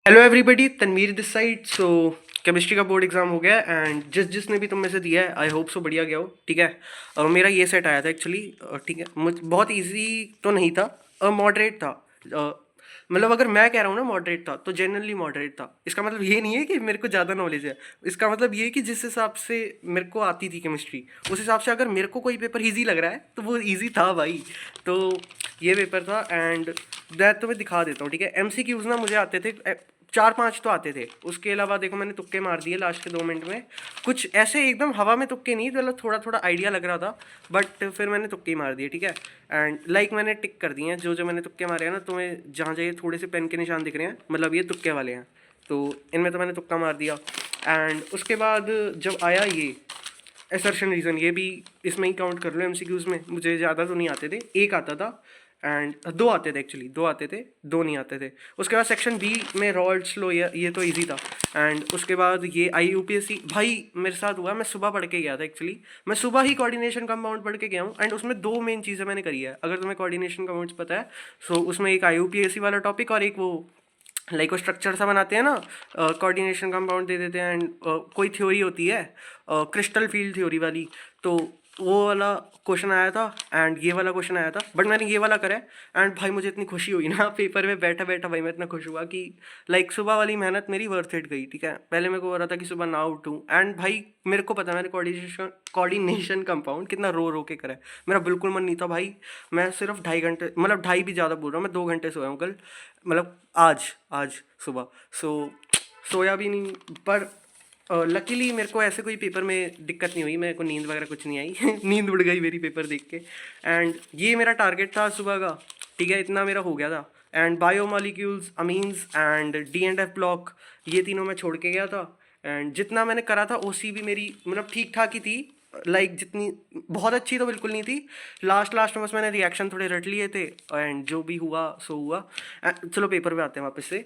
Hello everybody, Tanveer this side. So chemistry का board exam हो गया एंड जिसने भी तुम में से दिया है आई होप सो बढ़िया गया हो। ठीक है। मेरा ये सेट आया था एक्चुअली। ठीक है, बहुत इजी तो नहीं था, मॉडरेट था। मतलब अगर मैं कह रहा हूँ ना मॉडरेट था तो जनरली मॉडरेट था। इसका मतलब ये नहीं है कि मेरे को ज़्यादा नॉलेज है। इसका मतलब ये है कि जिस हिसाब से मेरे को आती थी केमिस्ट्री उस हिसाब से अगर मेरे को कोई पेपर इजी लग रहा है तो वो इजी था भाई। तो ये पेपर था एंड दैट तो मैं दिखा देता हूँ। ठीक है, एमसीक्यूज ना मुझे आते थे, 4-5 तो आते थे। उसके अलावा देखो मैंने तुक्के मार दिए लास्ट के 2 मिनट में। कुछ ऐसे एकदम हवा में तुक्के नहीं, मतलब थोड़ा थोड़ा आइडिया लग रहा था बट फिर मैंने तुक्के ही मार दिए। ठीक है, एंड मैंने टिक कर दिए हैं जो जो मैंने तुक्के मारे हैं ना। तुम्हें जहाँ जहाँ थोड़े से पेन के निशान दिख रहे हैं मतलब ये तुक्के वाले हैं। तो इनमें तो मैंने तुक्का मार दिया। एंड उसके बाद जब आया ये असर्शन रीज़न, ये भी इसमें ही काउंट कर लो एमसीक्यूज़ में। मुझे ज़्यादा तो नहीं आते थे, एक आता था एंड दो आते थे एक्चुअली, दो आते थे, दो नहीं आते थे। उसके बाद सेक्शन बी में रॉल्ड स्लो, ये तो इजी था। एंड उसके बाद ये आई यूपीएससी भाई मेरे साथ हुआ। मैं सुबह पढ़ के गया था एक्चुअली, मैं सुबह ही कोऑर्डिनेशन कंपाउंड पढ़ के गया हूँ एंड उसमें दो मेन चीज़ें मैंने करी है। अगर तुम्हें कोऑर्डिनेशन कंपाउंड्स पता है सो उसमें एक आई यूपीएससी वाला टॉपिक और एक वो लाइक वो स्ट्रक्चर सा बनाते हैं ना, कोऑर्डिनेशन कंपाउंड दे देते हैं एंड कोई थ्योरी होती है क्रिस्टल फील्ड थ्योरी वाली। तो वो वाला क्वेश्चन आया था एंड ये वाला क्वेश्चन आया था बट मैंने ये वाला करा है। एंड भाई मुझे इतनी खुशी हुई ना पेपर में बैठा बैठा, भाई मैं इतना खुश हुआ कि लाइक सुबह वाली मेहनत मेरी वर्थ इट गई। ठीक है, पहले मेरे को हो रहा था कि सुबह ना उठूँ एंड भाई मेरे को पता है मैंने कोऑर्डिनेशन कंपाउंड कितना रो रो के करा है। मेरा बिल्कुल मन नहीं था भाई। मैं सिर्फ 2.5 घंटे, मतलब ढाई भी ज़्यादा बोल रहा हूँ, मैं 2 घंटे सोया हूँ कल, मतलब आज आज सुबह। सोया भी नहीं। पर लकीली मेरे को ऐसे कोई पेपर में दिक्कत नहीं हुई, मेरे को नींद वगैरह कुछ नहीं आई नींद उड़ गई मेरी पेपर देख के। एंड ये मेरा टारगेट था सुबह का। ठीक है, इतना मेरा हो गया था। And biomolecules, amines and D and F block, ये तीनों मैं छोड़ के गया था। एंड जितना मैंने करा था ओसी भी मेरी मतलब ठीक ठाक ही थी, लाइक जितनी बहुत अच्छी तो बिल्कुल नहीं थी। लास्ट लास्ट में बस मैंने रिएक्शन थोड़े रट लिए थे एंड जो भी हुआ सो हुआ। चलो पेपर पे आते हैं वापस से।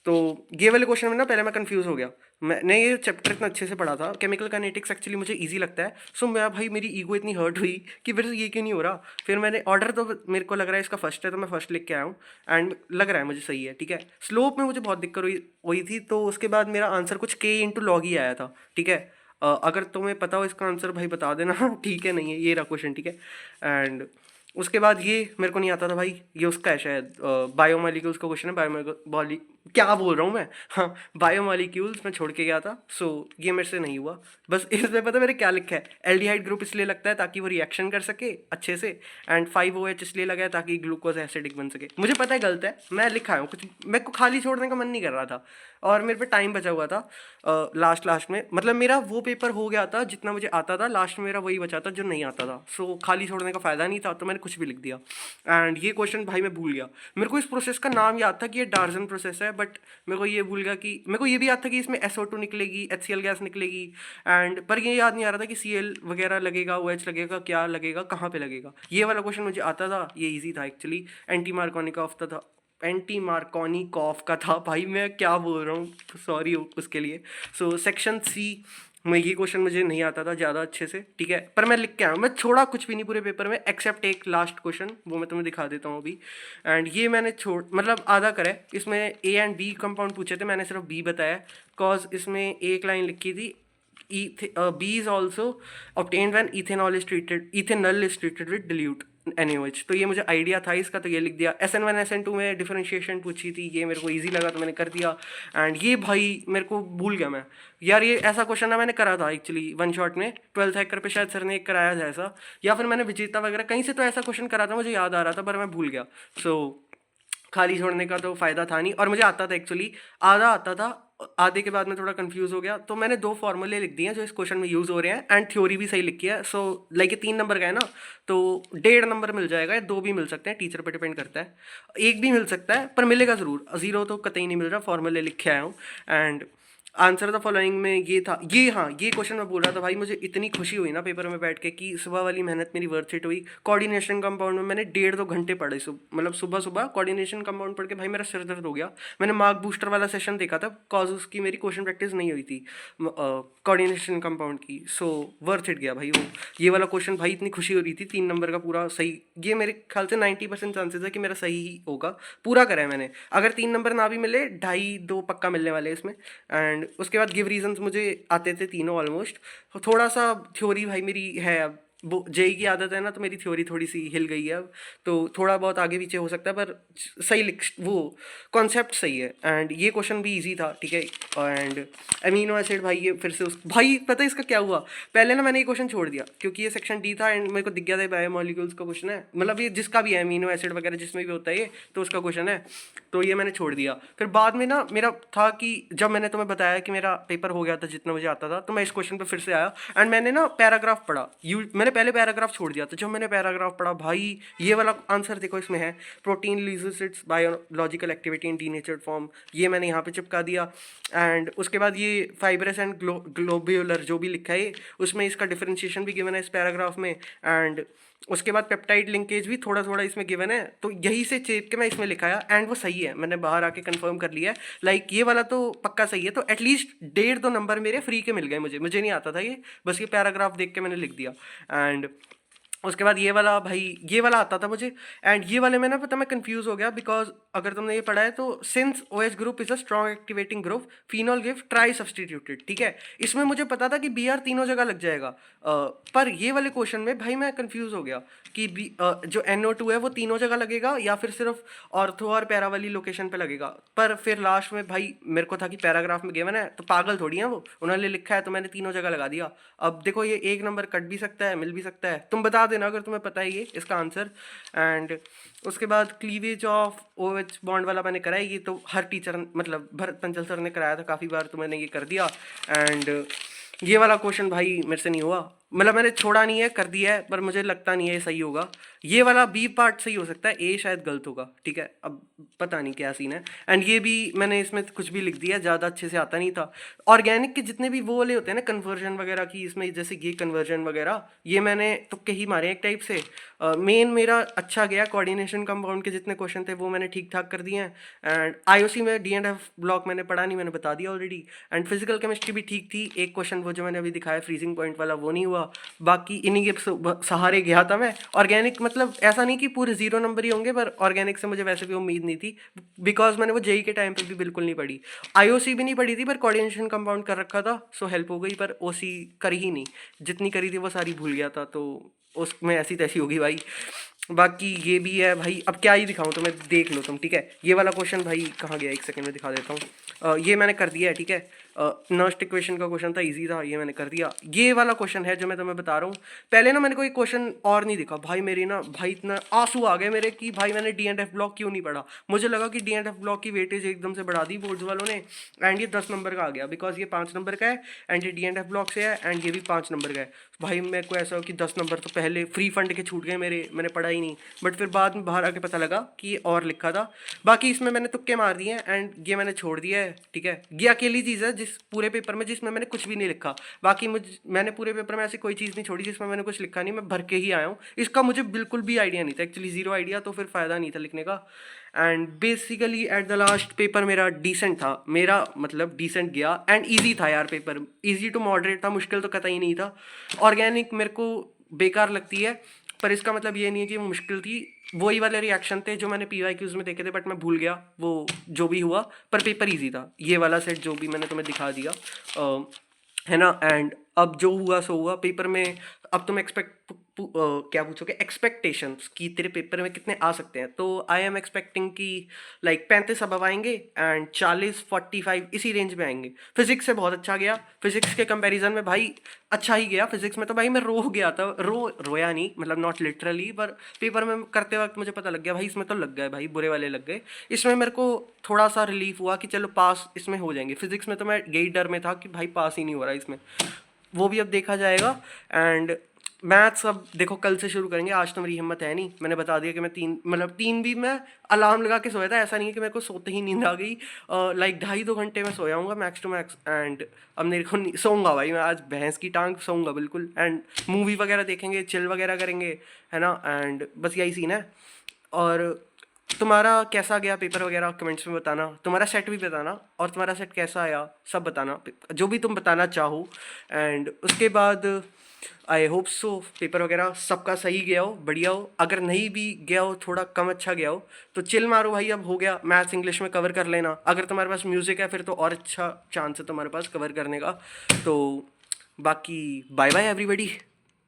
तो ये वाले क्वेश्चन में ना पहले मैं कंफ्यूज हो गया। मैंने ये चैप्टर इतना अच्छे से पढ़ा था, केमिकल काइनेटिक्स एक्चुअली मुझे इजी लगता है। सो मैं भाई मेरी ईगो इतनी हर्ट हुई कि फिर ये क्यों नहीं हो रहा। फिर मैंने ऑर्डर तो मेरे को लग रहा है इसका फर्स्ट है तो मैं फर्स्ट लिख के आया हूँ एंड लग रहा है मुझे सही है। ठीक है, स्लोप में मुझे बहुत दिक्कत हुई थी तो उसके बाद मेरा आंसर कुछ के इंटू लॉग ही आया था। ठीक है, अगर तुम्हें पता हो इसका आंसर भाई बता देना ठीक है, नहीं है ये रहा क्वेश्चन। ठीक है, एंड उसके बाद ये मेरे को नहीं आता था भाई, ये उसका है शायद बायोमोलिक्यूल्स का क्वेश्चन है। बायोमोलिक क्या बोल रहा हूँ मैं, हाँ बायोमोलिक्यूल्स मैं छोड़ के गया था। सो ये मेरे से नहीं हुआ। बस इसमें पता है मेरे क्या लिखा है, एल्डिहाइड ग्रुप इसलिए लगता है ताकि वो रिएक्शन कर सके अच्छे से एंड 5OH इसलिए लगा है ताकि ग्लूकोज एसिडिक बन सके। मुझे पता है गलत है, मैं लिखा हूँ कुछ, मेरे को खाली छोड़ने का मन नहीं कर रहा था और मेरे पे टाइम बचा हुआ था लास्ट लास्ट में। मतलब मेरा वो पेपर हो गया था जितना मुझे आता था, लास्ट में मेरा वही बचा था जो नहीं आता था। सो खाली छोड़ने का फ़ायदा नहीं था तो मैंने कुछ भी लिख दिया। एंड ये क्वेश्चन भाई मैं भूल गया। मेरे को इस प्रोसेस का नाम याद था कि ये डार्जन प्रोसेस है बट मेरे को ये भूल गया कि मेरे को ये भी याद था कि इसमें SO2 निकलेगी, HCl गैस निकलेगी एंड पर ये याद नहीं आ रहा था कि Cl वगैरह लगेगा, OH लगेगा, क्या लगेगा, कहाँ पे लगेगा। ये वाला क्वेश्चन मुझे आता था, ये ईजी था एक्चुअली। एंटी मार्कोनिक ऑफ था, एंटी मार्कोनिकॉफ का था। भाई मैं क्या बोल रहा हूँ, सॉरी उसके लिए। सो सेक्शन सी में ये क्वेश्चन मुझे नहीं आता था ज़्यादा अच्छे से। ठीक है, पर मैं लिख के आया हूँ, मैं छोड़ा कुछ भी नहीं पूरे पेपर में एक्सेप्ट एक लास्ट क्वेश्चन, वो मैं तुम्हें दिखा देता हूँ अभी। एंड ये मैंने छोड़ मतलब आधा करा है। इसमें ए एंड बी कंपाउंड पूछे थे, मैंने सिर्फ बी बताया कॉज इसमें एक लाइन लिखी थी b is also obtained when ethanol is treated with dilute NaOH। तो ये मुझे आइडिया था इसका तो ये लिख दिया। SN1 SN2 में डिफरेंशिएशन पूछी थी, ये मेरे को इजी लगा तो मैंने कर दिया। एंड ये भाई मेरे को भूल गया मैं यार, ये ऐसा क्वेश्चन ना मैंने करा था एक्चुअली वन शॉट में 12th हैकर पे शायद सर ने एक कराया था ऐसा, या फिर मैंने विजेता वगैरह कहीं से तो ऐसा क्वेश्चन करा था, मुझे याद आ रहा था पर मैं भूल गया। सो खाली छोड़ने का तो फ़ायदा था नहीं और मुझे आता था एक्चुअली, आधा आता था। आधे के बाद मैं थोड़ा कंफ्यूज हो गया तो मैंने दो फॉर्मूले लिख दिए हैं जो इस क्वेश्चन में यूज़ हो रहे हैं एंड थ्योरी भी सही लिखी है। सो लाइक ये 3 नंबर का है ना तो 1.5 नंबर मिल जाएगा या 2 भी मिल सकते हैं, टीचर पे डिपेंड करता है। एक भी मिल सकता है पर मिलेगा ज़रूर, ज़ीरो तो कतई नहीं मिल रहा, फॉर्मूले लिखे आया हूँ। एंड आंसर द फॉलोइंग में ये था, ये हाँ ये क्वेश्चन मैं बोल रहा था भाई, मुझे इतनी खुशी हुई ना पेपर में बैठ के कि सुबह वाली मेहनत मेरी वर्थ इट हुई। कोऑर्डिनेशन कंपाउंड में मैंने 1.5-2 घंटे पढ़े, मतलब सुबह सुबह कोऑर्डिनेशन कंपाउंड पढ़ के भाई मेरा सिर दर्द हो गया। मैंने मार्क बूस्टर वाला सेशन देखा था कॉज उसकी मेरी क्वेश्चन प्रैक्टिस नहीं हुई थी कोऑर्डिनेशन कंपाउंड की, सो वर्थ इट गया भाई वो। ये वाला क्वेश्चन भाई इतनी खुशी हो रही थी, 3 नंबर का पूरा सही। ये मेरे ख्याल से 90% चांसेस है कि मेरा सही ही होगा, पूरा करा है मैंने। अगर 3 नंबर ना भी मिले, 2.5-2 पक्का मिलने वाले हैं इसमें। एंड उसके बाद गिव रीजंस मुझे आते थे तीनों ऑलमोस्ट। थोड़ा सा थ्योरी भाई मेरी है, अब वो जेई की आदत है ना, तो मेरी थ्योरी थोड़ी सी हिल गई है अब, तो थोड़ा बहुत आगे पीछे हो सकता है, पर सही लिख वो कॉन्सेप्ट सही है। एंड ये क्वेश्चन भी इजी था, ठीक है। एंड अमीनो एसिड भाई, ये फिर से उस भाई पता है इसका क्या हुआ, पहले ना मैंने ये क्वेश्चन छोड़ दिया क्योंकि ये सेक्शन डी था एंड मेरे को दिख गया था बायोमोलिक्यूल्स का क्वेश्चन है, मतलब ये जिसका भी है अमीनो एसिड वगैरह जिसमें भी होता है ये, तो उसका क्वेश्चन है, तो ये मैंने छोड़ दिया। फिर बाद में ना मेरा था कि जब मैंने तुम्हें बताया कि मेरा पेपर हो गया था जितना मुझे आता था, तो मैं इस क्वेश्चन पे फिर से आया एंड मैंने ना पैराग्राफ पढ़ा। मैंने पहले पैराग्राफ छोड़ दिया था, जब मैंने पैराग्राफ पढ़ा भाई ये वाला आंसर देखो इसमें है, protein loses it's biological activity in denatured form, ये मैंने यहाँ पे चिपका दिया। एंड उसके बाद ये फाइब्रस एंड ग्लोब्यूलर जो भी लिखा है उसमें इसका डिफरेंशिएशन भी गिवन है इस पैराग्राफ में। एंड उसके बाद पेप्टाइड लिंकेज भी थोड़ा थोड़ा इसमें गिवन है, तो यही से चेप के मैं इसमें लिखाया एंड वो सही है, मैंने बाहर आके कंफर्म कर लिया है। लाइक ये वाला तो पक्का सही है, तो एटलीस्ट 1.5-2 नंबर मेरे फ्री के मिल गए, मुझे नहीं आता था ये, बस ये पैराग्राफ देख के मैंने लिख दिया। एंड उसके बाद ये वाला भाई, ये वाला आता था मुझे। एंड ये वाले में ना पता मैं कंफ्यूज हो गया, बिकॉज अगर तुमने ये पढ़ा है तो since OH group is a strong activating group, phenol give try substituted, ठीक है। इसमें मुझे पता था कि Br तीनों जगह लग जाएगा, पर ये वाले क्वेश्चन में भाई मैं कंफ्यूज हो गया कि जो NO2 है वो तीनों जगह लगेगा या फिर सिर्फ ऑर्थो और पैरा वाली लोकेशन पे लगेगा। पर फिर लास्ट में भाई मेरे को था कि पैराग्राफ में गिवन है तो पागल थोड़ी है वो, उन्होंने लिखा है तो मैंने तीनों जगह लगा दिया। अब देखो ये 1 नंबर कट भी सकता है, मिल भी सकता है, तुम बता देना अगर तुम्हें पता है ये इसका आंसर। एंड उसके बाद क्लीवेज ऑफ OH बॉन्ड वाला मैंने कराया, ये तो हर टीचर मतलब भरत पंचल सर ने कराया था काफ़ी बार, तो मैंने ये कर दिया। एंड ये वाला क्वेश्चन भाई मेरे से नहीं हुआ, मतलब मैंने छोड़ा नहीं है, कर दिया है, पर मुझे लगता नहीं है ये सही होगा। ये वाला बी पार्ट सही हो सकता है, ए शायद गलत होगा, ठीक है, अब पता नहीं क्या सीन है। एंड ये भी मैंने इसमें कुछ भी लिख दिया, ज़्यादा अच्छे से आता नहीं था। ऑर्गेनिक के जितने भी वो वाले होते हैं ना कन्वर्जन वगैरह की, इसमें जैसे ये कन्वर्जन वगैरह, ये मैंने तुक्के ही मारे एक टाइप से। मेन मेरा अच्छा गया, कोऑर्डिनेशन कंपाउंड के जितने क्वेश्चन थे वो मैंने ठीक ठाक कर दिए हैं। एंड IOC में D&F ब्लॉक मैंने पढ़ा नहीं, मैंने बता दिया ऑलरेडी। एंड फिजिकल केमिस्ट्री भी ठीक थी, एक क्वेश्चन वो जो मैंने अभी दिखाया फ्रीजिंग पॉइंट वाला वो नहीं हुआ, बाकी इन्हीं के सहारे गया था मैं। ऑर्गेनिक मतलब ऐसा नहीं कि पूरे 0 नंबर ही होंगे, पर ऑर्गेनिक से मुझे वैसे भी उम्मीद नहीं थी, बिकॉज मैंने वो जेई के टाइम पे भी बिल्कुल नहीं पढ़ी, IOC भी नहीं पढ़ी थी, पर कोऑर्डिनेशन कंपाउंड कर रखा था, सो हेल्प हो गई। पर OC करी ही नहीं, जितनी करी थी वो सारी भूल गया था, तो उसमें ऐसी तैसी होगी भाई। बाकी ये भी है भाई, अब क्या ही दिखाऊं तुम्हें, देख लो तुम, ठीक है। ये वाला क्वेश्चन भाई कहाँ गया, एक सेकंड में दिखा देता हूँ। ये मैंने कर दिया है, ठीक है। नर्स्ट इक्वेशन का क्वेश्चन था, इजी था, ये मैंने कर दिया। ये वाला क्वेश्चन है जो मैं तुम्हें बता रहा हूँ, पहले ना मैंने कोई क्वेश्चन और नहीं दिखा भाई, मेरी ना भाई इतना आंसू आ गए मेरे कि भाई मैंने D&F ब्लॉक क्यों नहीं पढ़ा। मुझे लगा कि D&F ब्लॉक की वेटेज एकदम से बढ़ा दी बोर्ड्स वालों ने, एंड ये 10 नंबर का आ गया, बिकॉज ये 5 नंबर का है एंड ये D&F ब्लॉक से है, एंड ये भी 5 नंबर का है। भाई मेरे को ऐसा हो कि 10 नंबर तो पहले फ्री फंड के छूट गए मेरे, मैंने पढ़ा ही नहीं। बट फिर बाद में बाहर आके पता लगा कि ये और लिखा था। बाकी इसमें मैंने तुक्के मार दिए हैं एंड ये मैंने छोड़ दिया है, ठीक है। ये अकेली चीज़ है जिस पूरे पेपर में जिसमें मैंने कुछ भी नहीं लिखा, बाकी मैंने पूरे पेपर में ऐसी कोई चीज़ नहीं छोड़ी जिसमें मैंने कुछ लिखा नहीं, मैं भर के ही आया हूँ। इसका मुझे बिल्कुल भी आइडिया नहीं था एक्चुअली, जीरो आइडिया, तो फिर फ़ायदा नहीं था लिखने का। And basically at the last paper मेरा डिसेंट था, मेरा मतलब डिसेंट गया एंड ईजी था यार पेपर, ईजी टू मॉडरेट था, मुश्किल तो कतई नहीं था। ऑर्गेनिक मेरे को बेकार लगती है, पर इसका मतलब ये नहीं है कि वो मुश्किल थी, वही वाले रिएक्शन थे जो मैंने PYQs में देखे थे, बट मैं भूल गया वो जो भी हुआ, पर पेपर इजी था। ये वाला सेट जो भी मैंने तुम्हें दिखा दिया है ना। एंड अब जो हुआ सो हुआ पेपर में। अब तुम क्या पूछोगे एक्सपेक्टेशंस कि तेरे पेपर में कितने आ सकते हैं, तो आई एम एक्सपेक्टिंग कि लाइक 35 अब आएंगे एंड 40-45 इसी रेंज में आएंगे। फिजिक्स से बहुत अच्छा गया, फिजिक्स के कंपैरिजन में भाई अच्छा ही गया। फिजिक्स में तो भाई मैं गया था, रोया नहीं मतलब नॉट लिटरली, पर पेपर में करते वक्त मुझे पता लग गया भाई इसमें तो लग गए भाई, बुरे वाले लग गए। इसमें मेरे को थोड़ा सा रिलीफ हुआ कि चलो पास इसमें हो जाएंगे। फिजिक्स में तो मैं यही डर में था कि भाई पास ही नहीं हो रहा इसमें, वो भी अब देखा जाएगा। एंड मैथ्स अब देखो कल से शुरू करेंगे, आज तो मेरी हिम्मत है नहीं। मैंने बता दिया कि मैं 3 मतलब 3 भी मैं अलार्म लगा के सोया था, ऐसा नहीं है कि मेरे को सोते ही नींद आ गई। लाइक 2.5 घंटे में सोया हूँगा मैक्स टू मैक्स, एंड अब मेरे को सोऊंगा भाई मैं आज भैंस की टांग सोऊंगा बिल्कुल, एंड मूवी वगैरह देखेंगे, चिल वगैरह करेंगे, है ना। एंड बस यही सीन है। और तुम्हारा कैसा गया पेपर वगैरह कमेंट्स में बताना, तुम्हारा सेट भी बताना, और तुम्हारा सेट कैसा आया सब बताना, जो भी तुम बताना चाहो। एंड उसके बाद आई होप सो पेपर वगैरह सबका सही गया हो, बढ़िया हो। अगर नहीं भी गया हो, थोड़ा कम अच्छा गया हो, तो चिल मारो भाई, अब हो गया। मैथ्स इंग्लिश में कवर कर लेना, अगर तुम्हारे पास म्यूज़िक है फिर तो और अच्छा चांस है तुम्हारे पास कवर करने का। तो बाकी बाय बाय एवरीबॉडी।